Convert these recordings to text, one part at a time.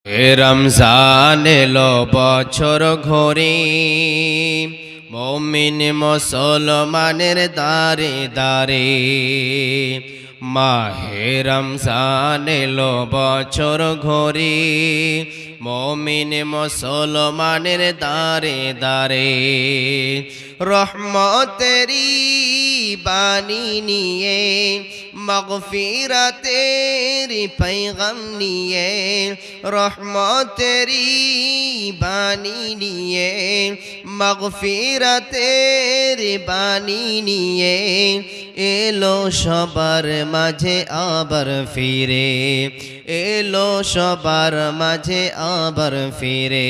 রমজান এলো বছর ঘোরে মুমিন মুসলমানের দারে দারে। মাহে রমজান এলো বছর ঘোরে মুমিন মুসলমানের দারে দারে। রহমতেরি বাণী নিয়ে মগফিরাতের पैगाम নিয়ে রহমতেরি বাণী নিয়ে মগফিরাতের বাণী নিয়ে এলো সবার মাঝে আবার ফিরে, এলো সবার মাঝে আবার ফিরে।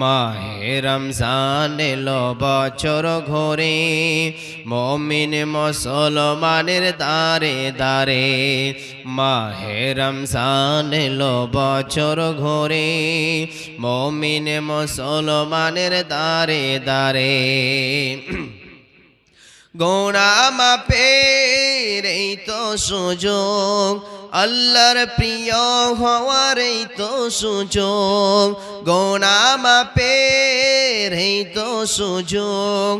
মাহে রমজান এলো বছর ঘোরে মুমিন মুসলমানের দারে দারে। মাহে রমজান এলো বছর ঘোরে মুমিন মুসলমানের দারে দারে। গুনাহ মাফের এই তো সুযোগ, আল্লাহর প্রিয় হওয়ার এই তো সুযোগ। গুনাহ মাফের এই তো সুযোগ,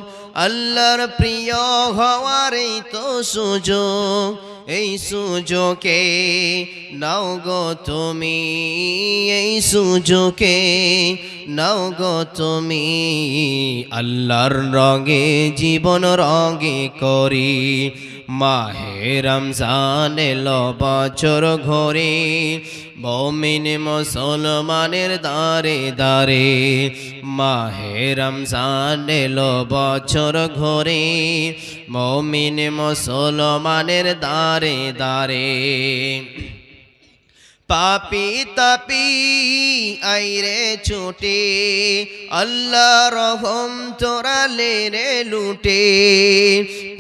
আল্লাহর প্রিয় হওয়ার এই তো সুযোগ। এই সুযোগে নাও গো তুমি, এই সুযোগে নাও গো তুমি। আল্লাহর রঙে জীবন রঙে করি। মাহে রমজান এলো বছর ঘোরে মুমিন মুসলমানের দারে দারে। মাহে রমজান এলো বছর ঘোরে মুমিন মুসলমানের দারে দারে। পাপি তাপি আইরে ছুটে আল্লাহ রহম তোরালে রে লুটে।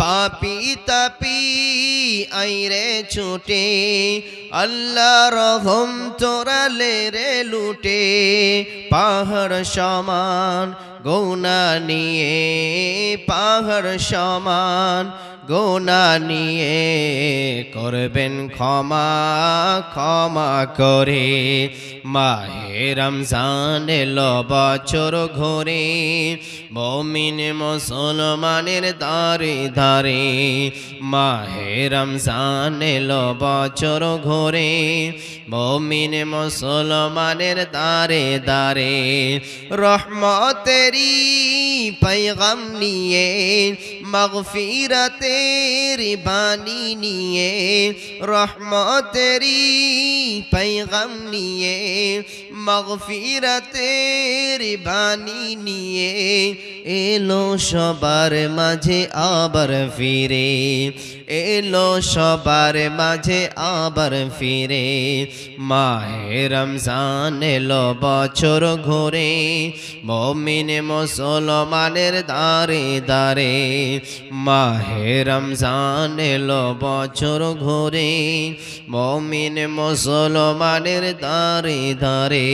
পাপি তাপি আইরে ছুটে আল্লাহ রহম তোরালে রে লুটে। পাহাড় সমান গুনাহ নিয়ে, পাহাড় সমান গুনাহ নিয়ে করবেন ক্ষমা ক্ষমা করে। মাহে রমজান এলো বছর ঘোরে মুমিন মুসলমানের দারে দারে। মাহে রমজান এলো বছর ঘোরে মুমিন মুসলমানের দারে দারে। রহমতেরি पैगाम নিয়ে মগফিরাতের বাণী নিয়ে রহমতেরি पैगाम নিয়ে মগফিরাতের বাণী নিয়ে এলো সবার মাঝে আবার ফিরে, এলো সবার মাঝে আবার ফিরে। মাহে রমজান এলো বছর ঘোরে মুমিন মুসলমানের দারে দারে। মাহে রমজান এলো বছর ঘোরে মুমিন মুসলমানের দারে দারে।